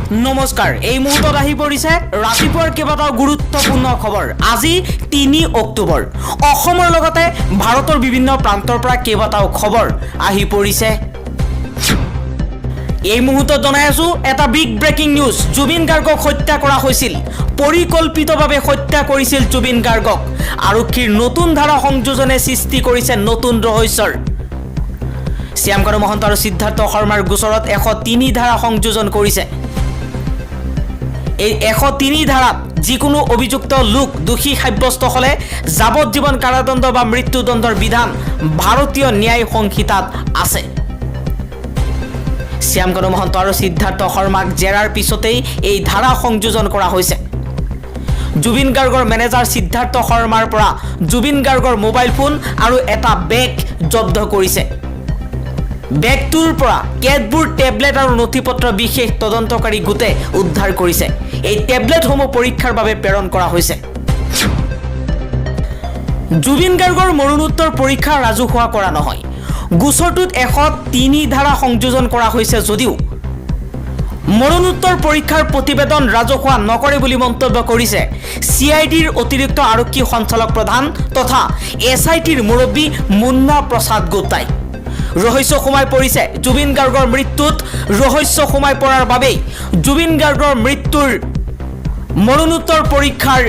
নমস্কাৰ এই মুহূৰ্তত আহি পৰিছে ৰাতিপুৱাৰ কেইবাটাও গুৰুত্বপূৰ্ণ খবৰ আজি ৩ অক্টোবৰ অসমৰ লগতে ভাৰতৰ বিভিন্ন প্ৰান্তৰ পৰা কেইবাটাও খবৰ আহি পৰিছে এই মুহূৰ্তত জনাই আছো এটা বিগ ব্ৰেকিং নিউজ জুবিন গাৰ্গক হত্যা কৰা হৈছিল পৰিকল্পিতভাৱে হত্যা কৰিছিল জুবিন গাৰ্গক আৰক্ষীৰ নতুন ধাৰা সংযোজনে সৃষ্টি কৰিছে নতুন ৰহস্যৰ শ্যামকানু মহন্ত আৰু সিদ্ধাৰ্থ শৰ্মাৰ গোচৰত 103 ধাৰা সংযোজন কৰিছে এই 103 ধাৰাত যিকোনো অভিযুক্ত লোক দোষী সাব্যস্ত হলে যাৱজ্জীৱন কাৰাদণ্ড বা মৃত্যুদণ্ডৰ বিধান ভাৰতীয় ন্যায় সংহিতাত আছে শ্যামকানু মহন্ত আৰু সিদ্ধাৰ্থ শৰ্মাক জেৰাৰ পিছতেই এই ধাৰা সংযোজন কৰা হৈছে জুবিন গাৰ্গৰ মেনেজাৰ সিদ্ধাৰ্থ শৰ্মাৰ পৰা জুবিন গাৰ্গৰ মোবাইল ফোন আৰু এটা বেগ জব্দ কৰিছে বেগটোৰ পৰা কেতবোৰ টেবলেট আৰু নথিপত্ৰ বিশেষ তদন্তকাৰী গোটে উদ্ধাৰ কৰিছে এই টেবলেটসমূহ পৰীক্ষাৰ বাবে প্ৰেৰণ কৰা হৈছে জুবিন গাৰ্গৰ মৰণোত্তৰ পৰীক্ষা ৰাজহুৱা কৰা নহয় গোচৰটোত 103 ধাৰা সংযোজন কৰা হৈছে যদিও মৰণোত্তৰ পৰীক্ষাৰ প্ৰতিবেদন ৰাজহুৱা নকৰে বুলি মন্তব্য কৰিছে CIDৰ অতিৰিক্ত আৰক্ষী সঞ্চালক প্ৰধান তথা SITৰ মুৰব্বী মুন্না প্ৰসাদ গুপ্তাই ৰহস্য সোমাই পৰিছে জুবিন গাৰ্গৰ মৃত্যুত ৰহস্য সোমাই পৰাৰ বাবে জুবিন গাৰ্গৰ মৃত্যুৰ মৰণোত্তৰ পৰীক্ষাৰ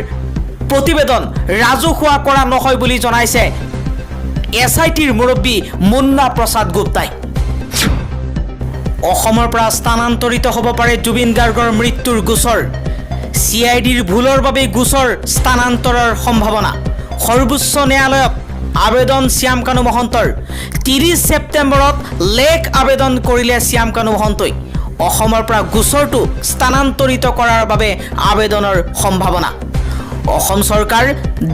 প্ৰতিবেদন ৰাজহুৱা কৰা নহয় বুলি জনাইছে SITৰ মুৰব্বী মুন্না প্ৰসাদ গুপ্তাই অসমৰ পৰা স্থানান্তৰিত হ'ব পাৰে জুবিন গাৰ্গৰ মৃত্যুৰ গোচৰ CIDৰ ভুলৰ বাবে গোচৰ স্থানান্তৰৰ সম্ভাৱনা সৰ্বোচ্চ ন্যায়ালয়ত আবেদন শ্যামকানু মহন্তৰ 30 ছেপ্টেম্বৰত লেখ আবেদন কৰিলে শ্যামকানু মহন্তই অসমৰ পৰা গোচৰটো স্থানান্তৰিত কৰাৰ বাবে আবেদনৰ সম্ভাৱনা অসম চৰকাৰ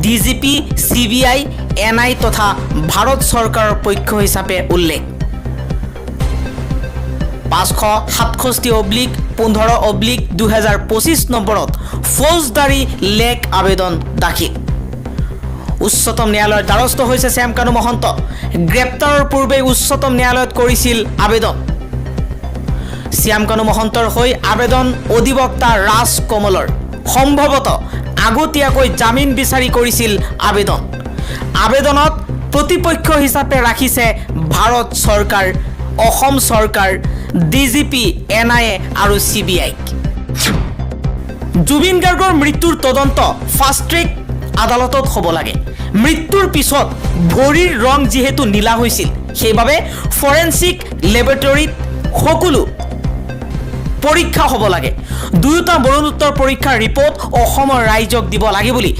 DGP CBI NI তথা ভাৰত চৰকাৰৰ পক্ষ হিচাপে উল্লেখ 567/15/2025 নম্বৰত ফৌজদাৰী লেখ আবেদন দাখিল উচ্চতম ন্যায়ালয়ৰ দ্বাৰস্থ হৈছে শ্যামকানু মহন্ত গ্ৰেপ্তাৰৰ পূৰ্বে উচ্চতম ন্যায়ালয়ত কৰিছিল আবেদন শ্যামকানু মহন্তৰ হৈ আবেদন অধিবক্তা ৰাজ কমলৰ সম্ভৱত আগতীয়াকৈ জামিন বিচাৰি কৰিছিল আবেদনত প্ৰতিপক্ষ হিচাপে ৰাখিছে ভাৰত চৰকাৰ অসম চৰকাৰ DGP NI আৰু CBI জুবিন গাৰ্গৰ মৃত্যুৰ তদন্ত ফাষ্ট ট্ৰেক আদালতত হ'ব লাগে মৃত্যুৰ পিছত ভৰিৰ ৰং যেহেতু নীলা হৈছিল সেইবাবে ফৰেনসিক ল্যাবৰেটৰীত সকলো পৰীক্ষা হ'ব লাগে দুয়োটা মৰণোত্তৰ পৰীক্ষাৰ ৰিপৰ্ট অসমৰ ৰাইজক দিব লাগে বুলি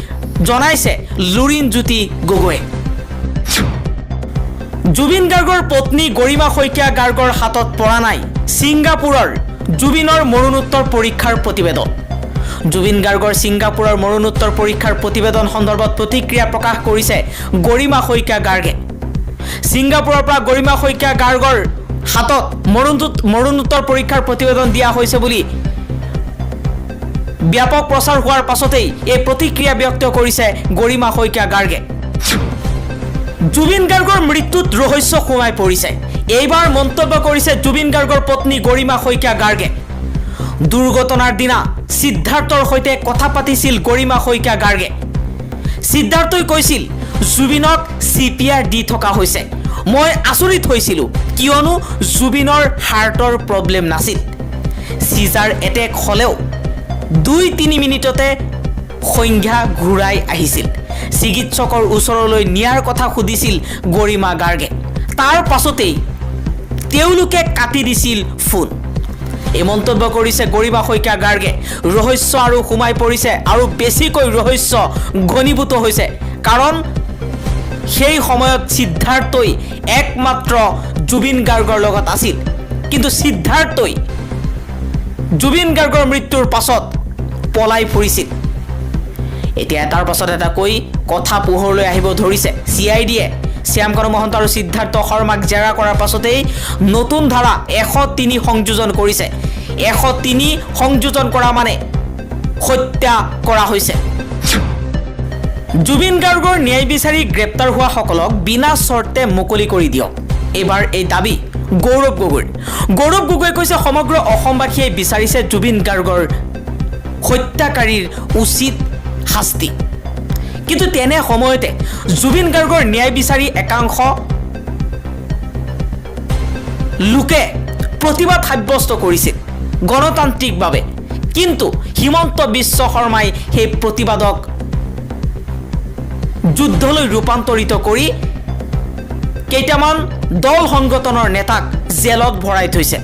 জনাইছে লুৰিণজ্যোতি গগৈয়ে জুবিন গাৰ্গৰ পত্নী গৰিমা শইকীয়া গাৰ্গৰ হাতত পৰা নাই ছিংগাপুৰৰ জুবিনৰ মৰণোত্তৰ পৰীক্ষাৰ প্ৰতিবেদন জুবিন গাৰ্গৰ ছিংগাপুৰৰ মৰণোত্তৰ পৰীক্ষাৰ প্ৰতিবেদন সন্দৰ্ভত প্ৰতিক্ৰিয়া প্ৰকাশ কৰিছে গৰিমা শইকীয়া গাৰ্গে ছিংগাপুৰৰ পৰা গৰিমা শইকীয়া গাৰ্গৰ হাতত মৰণোত্তৰ পৰীক্ষাৰ প্ৰতিবেদন দিয়া হৈছে বুলি ব্যাপক প্ৰচাৰ হোৱাৰ পাছতেই এই প্ৰতিক্ৰিয়া ব্যক্ত কৰিছে গৰিমা শইকীয়া গাৰ্গে জুবিন গাৰ্গৰ মৃত্যুত ৰহস্য সোমাই পৰিছে এইবাৰ মন্তব্য কৰিছে জুবিন গাৰ্গৰ পত্নী গৰিমা শইকীয়া গাৰ্গে দুৰ্ঘটনাৰ দিনা সিদ্ধাৰ্থৰ সৈতে কথা পাতিছিল গৰিমা শইকীয়া গাৰ্গে সিদ্ধাৰ্থই কৈছিল জুবিনক CPR দি থকা হৈছে মই আচৰিত হৈছিলো কিয়নো জুবিনৰ হাৰ্টৰ প্ৰব্লেম নাছিল সিজাৰ এটেক হলেও 2-3 মিনিটতে সংজ্ঞা ঘূৰাই আহিছিল চিকিৎসকৰ ওচৰলৈ নিয়াৰ কথা সুধিছিল গৰিমা গাৰ্গে তাৰ পাছতেই তেওঁলোকে কাটি দিছিল ফোন এই মন্তব্য কৰিছে গৰিমা শইকীয়া গাৰ্গে ৰহস্য আৰু সোমাই পৰিছে আৰু বেছিকৈ ৰহস্য ঘনীভূত হৈছে কাৰণ সেই সময়ত সিদ্ধাৰ্থই একমাত্ৰ জুবিন গাৰ্গৰ লগত আছিল কিন্তু সিদ্ধাৰ্থই জুবিন গাৰ্গৰ মৃত্যুৰ পাছত পলাই ফুৰিছিল এতিয়া তাৰ পাছত এটা কৈ কথা পোহৰলৈ আহিব ধৰিছে CIDয়ে শ্যামকানু মহন্ত আৰু সিদ্ধাৰ্থ শৰ্মাক জেৰা কৰাৰ পাছতেই নতুন ধাৰা 103 সংযোজন কৰিছে 103 সংযোজন কৰা মানে হত্যা কৰা হৈছে জুবিন গাৰ্গৰ ন্যায় বিচাৰি গ্ৰেপ্তাৰ হোৱা সকলক বিনা চৰ্তে মুকলি কৰি দিয়ক এবাৰ এই দাবী গৌৰৱ গগৈয়ে কৈছে সমগ্ৰ অসমবাসীয়ে বিচাৰিছে জুবিন গাৰ্গৰ হত্যাকাৰীৰ উচিত শাস্তি। কিন্তু তেনে সময়তে জুবিন গাৰ্গৰ ন্যায় বিচাৰি একাংশ লোকে প্ৰতিবাদ সাব্যস্ত কৰিছিল গণতান্ত্ৰিকভাৱে। কিন্তু হিমন্ত বিশ্ব শৰ্মাই সেই প্ৰতিবাদক যুদ্ধলৈ ৰূপান্তৰিত কৰি কেইটামান দল সংগঠনৰ নেতাক জেলত ভৰাই থৈছে।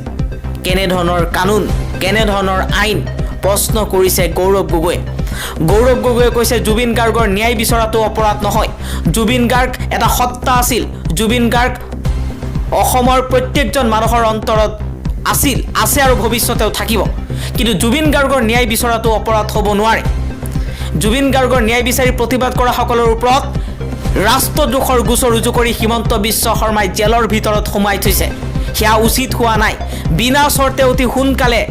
কেনেধৰণৰ কানুন, কেনেধৰণৰ আইন প্ৰশ্ন কৰিছে গৌৰৱ গগৈয়ে কৈছে জুবিন গাৰ্গৰ ন্যায় বিচৰাটো অপৰাধ নহয়। জুবিন গাৰ্গ এটা সত্তা আছিল। জুবিন গাৰ্গ অসমৰ প্ৰত্যেকজন মানুহৰ অন্তৰত আছে আৰু ভৱিষ্যতেও থাকিব। কিন্তু জুবিন গাৰ্গৰ ন্যায় বিচৰাটো অপৰাধ হ'ব নোৱাৰে। জুবিন গাৰ্গৰ ন্যায় বিচাৰি প্ৰতিবাদ কৰা সকলৰ ওপৰত ৰাষ্ট্ৰদ্ৰোহৰ গোচৰ ৰুজু কৰি হিমন্ত বিশ্ব শৰ্মাই জেলৰ ভিতৰত সোমাই থৈছে। সেয়া উচিত হোৱা নাই। বিনা চৰ্তে অতি সোনকালে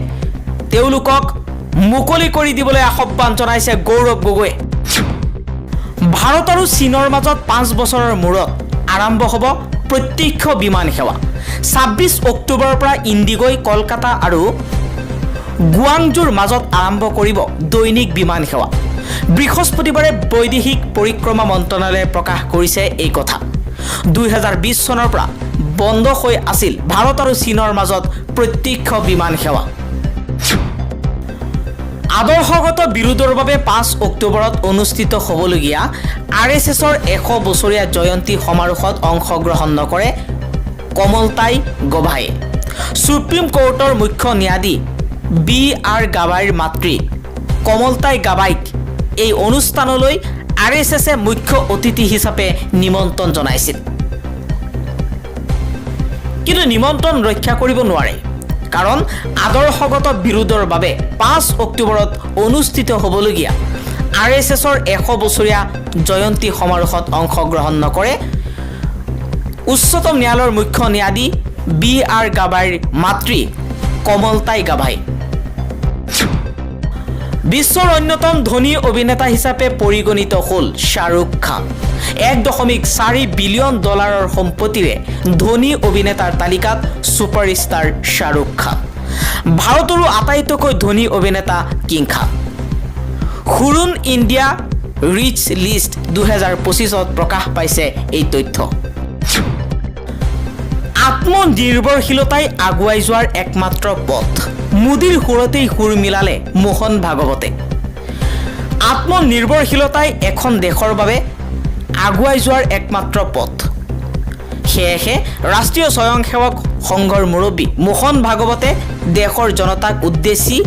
তেওঁলোকক মুকলি কৰি দিবলৈ আহ্বান জনাইছে গৌৰৱ গগৈয়ে। ভাৰত আৰু চীনৰ মাজত 5 বছৰৰ মূৰত আৰম্ভ হ'ব প্ৰত্যক্ষ বিমান সেৱা। 26 অক্টোবৰৰ পৰা ইণ্ডিগোই কলকাতা আৰু গুৱাংজুৰ মাজত আৰম্ভ কৰিব দৈনিক বিমান সেৱা। বৃহস্পতিবাৰে বৈদেশিক পৰিক্ৰমা মন্ত্ৰালয়ে প্ৰকাশ কৰিছে এই কথা। 2020 চনৰ পৰা বন্ধ হৈ আছিল ভাৰত আৰু চীনৰ মাজত প্ৰত্যক্ষ বিমান সেৱা। আদৰ্শগত বিৰোধৰ বাবে 5 অক্টোবৰত অনুষ্ঠিত হ'বলগীয়া RSSৰ 100 বছৰীয়া জয়ন্তী সমাৰোহত অংশগ্ৰহণ নকৰে কমলতাই গাভাইয়ে। সুপ্ৰিম কোৰ্টৰ মুখ্য ন্যায়াধী BR গাভাইৰ মাতৃ কমলতাই গাভাইক এই অনুষ্ঠানলৈ RSSে মুখ্য অতিথি হিচাপে নিমন্ত্ৰণ জনাইছিল। কিন্তু নিমন্ত্ৰণ ৰক্ষা কৰিব নোৱাৰে, কাৰণ আদৰ্শগত বিৰোধৰ বাবে 5 অক্টোবৰত অনুষ্ঠিত হ'বলগীয়া RSSৰ 100 বছৰীয়া জয়ন্তী সমাৰোহত অংশগ্ৰহণ নকৰে উচ্চতম ন্যায়ালয়ৰ মুখ্য ন্যায়াধী BR গাভাইৰ মাতৃ কমলতাই গাভাই। বিশ্বৰ অন্যতম ধনী অভিনেতা হিচাপে পৰিগণিত হ'ল শ্বাহৰুখ খান। $1.4 বিলিয়ন সম্পত্তিৰে ধনী অভিনেতাৰ তালিকাত ছুপাৰষ্টাৰ শ্বাহৰুখ খান। ভাৰতৰো আটাইতকৈ ধনী অভিনেতা কিং খান। হুৰুন ইণ্ডিয়া ৰিচ লিষ্ট 2025ত প্ৰকাশ পাইছে এই তথ্য। আত্মনিৰ্ভৰশীলতাই আগুৱাই যোৱাৰ একমাত্ৰ পথ। মোদীৰ সুৰতেই সুৰ মিলালে মোহন ভাগৱতে। আত্মনিৰ্ভৰশীলতাই এখন দেশৰ বাবে আগুৱাই যোৱাৰ একমাত্ৰ পথ। সেয়েহে ৰাষ্ট্ৰীয় স্বয়ংসেৱক সংঘৰ মুৰব্বী মোহন ভাগৱতে দেশৰ জনতাক উদ্দেশ্যি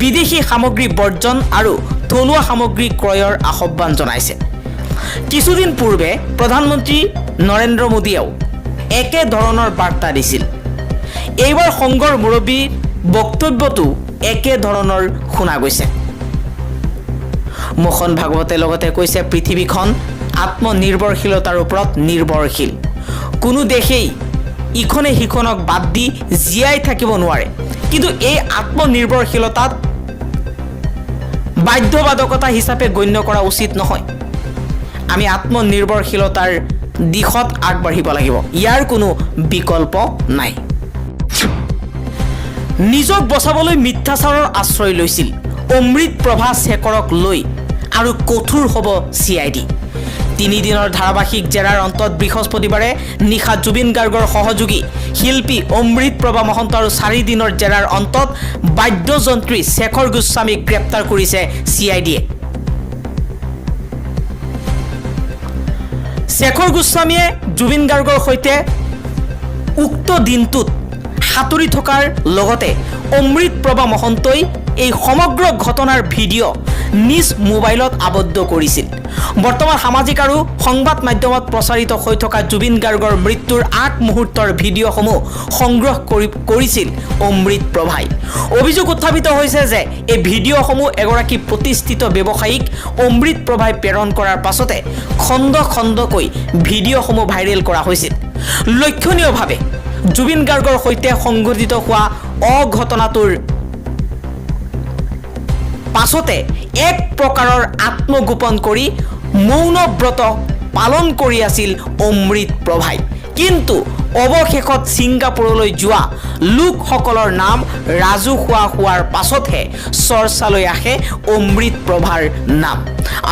বিদেশী সামগ্ৰী বৰ্জন আৰু থলুৱা সামগ্ৰী ক্ৰয়ৰ আহ্বান জনাইছে। কিছুদিন পূৰ্বে প্ৰধানমন্ত্ৰী নৰেন্দ্ৰ মোদীয়েও একে ধৰণৰ বাৰ্তা দিছিল। এইবাৰ সংঘৰ মুৰব্বীৰ বক্তব্যটো একে ধৰণৰ শুনা গৈছে। মোহন ভাগৱতে লগতে কৈছে পৃথিৱীখন আত্মনিৰ্ভৰশীলতাৰ ওপৰত নিৰ্ভৰশীল। কোনো দেশেই ইখনে সিখনক বাদ দি জীয়াই থাকিব নোৱাৰে। কিন্তু এই আত্মনিৰ্ভৰশীলতাত বাধ্যবাধকতা হিচাপে গণ্য কৰা উচিত নহয়। আমি আত্মনিৰ্ভৰশীলতাৰ দিশত আগবাঢ়িব লাগিব। ইয়াৰ কোনো বিকল্প নাই। নিজক বচাবলৈ মিথ্যাচাৰৰ আশ্ৰয় লৈছিল অমৃত প্ৰভা শেখৰক লৈ আৰু কঠোৰ হ'ব CID। 3 দিনৰ ধাৰাবাহিক জেৰাৰ অন্তত বৃহস্পতিবাৰে নিশা জুবিন গাৰ্গৰ সহযোগী শিল্পী অমৃত প্ৰভা মহন্ত আৰু 4 দিনৰ জেৰাৰ অন্তত বাদ্যযন্ত্ৰী শেখৰ গোস্বামীক গ্ৰেপ্তাৰ কৰিছে CIDয়ে। শেখৰ গোস্বামীয়ে জুবিন গাৰ্গৰ সৈতে উক্ত দিনটোত সাঁতুৰি থকাৰ লগতে অমৃত প্ৰভা মহন্তই এই সমগ্ৰ ঘটনাৰ ভিডিঅ' নিজ মোবাইলত আবদ্ধ কৰিছিল। বৰ্তমান সামাজিক আৰু সংবাদ মাধ্যমত প্ৰচাৰিত হৈ থকা জুবিন গাৰ্গৰ মৃত্যুৰ আগ মুহূৰ্তৰ ভিডিঅ'সমূহ সংগ্ৰহ কৰিছিল অমৃত প্ৰভাই। অভিযোগ উত্থাপিত হৈছে যে এই ভিডিঅ'সমূহ এগৰাকী প্ৰতিষ্ঠিত ব্যৱসায়ীক অমৃত প্ৰভাই প্ৰেৰণ কৰাৰ পাছতে খণ্ড খণ্ডকৈ ভিডিঅ'সমূহ ভাইৰেল কৰা হৈছিল। লক্ষণীয়ভাৱে জুবিন গাৰ্গৰ সৈতে সংঘটিত হোৱা অঘটনাটোৰ পাছতে এক প্ৰকাৰৰ আত্মগোপন কৰি মৌন ব্ৰত পালন কৰি আছিল অমৃত প্ৰভাই। কিন্তু অৱশেষত ছিংগাপুৰলৈ যোৱা লোকসকলৰ নাম ৰাজহুৱা হোৱাৰ পাছতহে চৰ্চালৈ আহে অমৃত প্ৰভাৰ নাম।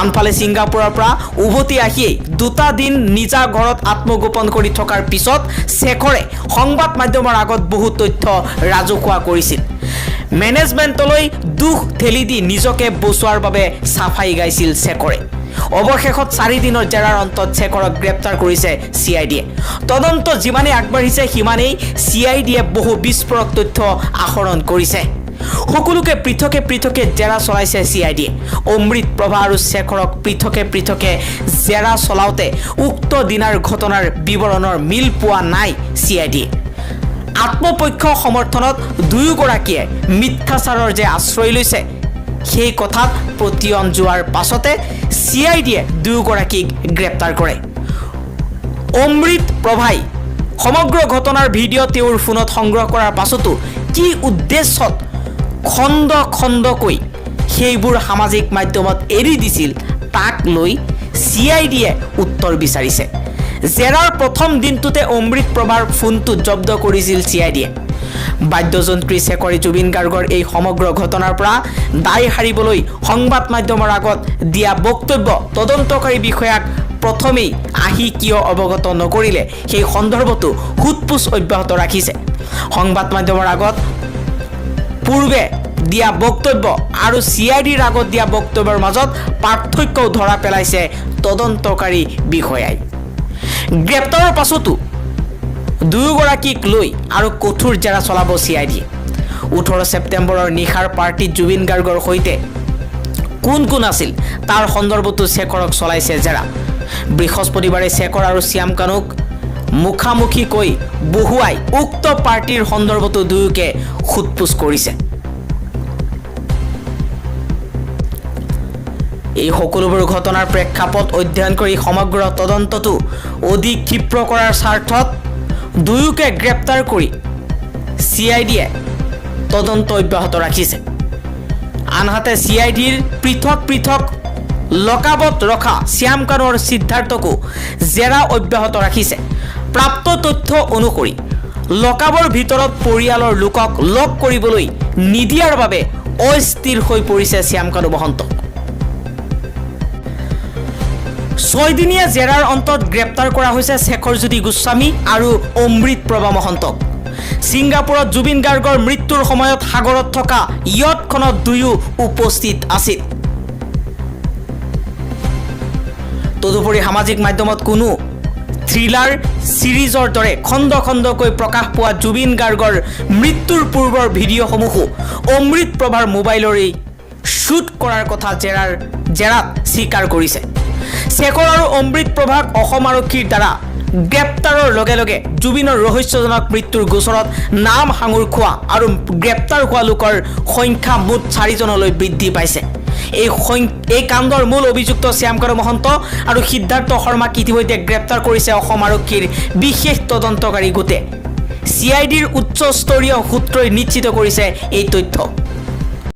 আনফালে ছিংগাপুৰৰ পৰা উভতি আহিয়েই 2টা দিন নিজা ঘৰত আত্মগোপন কৰি থকাৰ পিছত শেখৰে সংবাদ মাধ্যমৰ আগত বহু তথ্য ৰাজহুৱা কৰিছিল। মেনেজমেণ্টলৈ দুখ ঠেলি দি নিজকে বচোৱাৰ বাবে চাফাই গাইছিল শেখৰে। অৱশেষত 4 দিনৰ জেৰাৰ অন্তত শেখৰক গ্ৰেপ্তাৰ কৰিছে CIDয়ে। তদন্ত যিমানেই আগবাঢ়িছে সিমানেই CIDয়ে বহু বিস্ফোৰক তথ্য আহৰণ কৰিছে। সকলোকে পৃথকে পৃথকে জেৰা চলাইছে CIDয়ে। অমৃত প্ৰভা আৰু শেখৰক পৃথকে জেৰা চলাওঁতে উক্ত দিনাৰ ঘটনাৰ বিৱৰণৰ মিল পোৱা নাই CIDয়ে। আত্মপক্ষ সমৰ্থনত দুয়োগৰাকীয়ে মিথ্যাচাৰৰ যে আশ্ৰয় লৈছে সেই কথাত প্ৰতিয়ন যোৱাৰ পাছতে CIDয়ে দুয়োগৰাকীক গ্ৰেপ্তাৰ কৰে। অমৃত প্ৰভাই সমগ্ৰ ঘটনাৰ ভিডিঅ' তেওঁৰ ফোনত সংগ্ৰহ কৰাৰ পাছতো কি উদ্দেশ্যত খণ্ড খণ্ডকৈ সেইবোৰ সামাজিক মাধ্যমত এৰি দিছিল তাক লৈ CIDয়ে উত্তৰ বিচাৰিছে। জেৰাৰ প্ৰথম দিনটোতে অমৃত প্ৰভাৰ ফোনটো জব্দ কৰিছিল CIDয়ে। বাদ্যযন্ত্ৰী শেখৰে জুবিন গাৰ্গৰ এই সমগ্ৰ ঘটনাৰ পৰা দায় সাৰিবলৈ সংবাদ মাধ্যমৰ আগত দিয়া বক্তব্য তদন্তকাৰী বিষয়াক প্ৰথমেই আহি কিয় অৱগত নকৰিলে সেই সন্দৰ্ভতো সোধপোছ অব্যাহত ৰাখিছে। সংবাদ মাধ্যমৰ আগত পূৰ্বে দিয়া বক্তব্য আৰু CIDৰ আগত দিয়া বক্তব্যৰ মাজত পাৰ্থক্যও ধৰা পেলাইছে তদন্তকাৰী বিষয়াই। গ্ৰেপ্তাৰৰ পাছতো দুয়োগৰাকীক লৈ আৰু কঠোৰ জেৰা চলাব CIDয়ে। 18 ছেপ্টেম্বৰৰ নিশাৰ পাৰ্টিত জুবিন গাৰ্গৰ সৈতে কোন কোন আছিল তাৰ সন্দৰ্ভতো শেখৰক চলাইছে জেৰা। বৃহস্পতিবাৰে শেখৰ আৰু শ্যাম কানুক মুখামুখিকৈ বহুৱাই উক্ত পাৰ্টিৰ সন্দৰ্ভতো দুয়োকে সোধপোছ কৰিছে। এই সকলোবোৰ ঘটনাৰ প্ৰেক্ষাপট অধ্যয়ন কৰি সমগ্ৰ তদন্তটো অধিক ক্ষীপ্ৰ কৰাৰ স্বাৰ্থত দুয়োকে গ্ৰেপ্তাৰ কৰি CIDয়ে তদন্ত অব্যাহত ৰাখিছে। আনহাতে CIDৰ পৃথক লকাবত ৰখা শ্যাম কানু আৰু সিদ্ধাৰ্থকো জেৰা অব্যাহত ৰাখিছে। প্ৰাপ্ত তথ্য অনুসৰি লকাবৰ ভিতৰত পৰিয়ালৰ লোকক লগ কৰিবলৈ নিদিয়াৰ বাবে অস্থিৰ হৈ পৰিছে শ্যাম কানু মহন্ত। 6 দিনীয়া জেৰাৰ অন্তত গ্ৰেপ্তাৰ কৰা হৈছে শেখৰজ্যোতি গোস্বামী আৰু অমৃত প্ৰভা মহন্তক। ছিংগাপুৰত জুবিন গাৰ্গৰ মৃত্যুৰ সময়ত সাগৰত থকা ইয়টখনত দুয়ো উপস্থিত আছিল। তদুপৰি সামাজিক মাধ্যমত কোনো থ্ৰিলাৰ সিৰিজৰ দৰে খণ্ড খণ্ডকৈ প্ৰকাশ পোৱা জুবিন গাৰ্গৰ মৃত্যুৰ পূৰ্বৰ ভিডিঅ'সমূহো অমৃত প্ৰভাৰ মোবাইলৰেই শ্বুট কৰাৰ কথা জেৰাত স্বীকাৰ কৰিছে। শেখৰ আৰু অমৃত প্ৰভাক অসম আৰক্ষীৰ দ্বাৰা গ্ৰেপ্তাৰৰ লগে লগে জুবিনৰ ৰহস্যজনক মৃত্যুৰ গোচৰত নাম সাঙুৰ খোৱা আৰু গ্ৰেপ্তাৰ হোৱা লোকৰ সংখ্যা মুঠ 4 জনলৈ বৃদ্ধি পাইছে। এই কাণ্ডৰ মূল অভিযুক্ত শ্যাম কানু মহন্ত আৰু সিদ্ধাৰ্থ শৰ্মাক ইতিমধ্যে গ্ৰেপ্তাৰ কৰিছে অসম আৰক্ষীৰ বিশেষ তদন্তকাৰী গোটে। CIDৰ উচ্চস্তৰীয় সূত্ৰই নিশ্চিত কৰিছে এই তথ্য।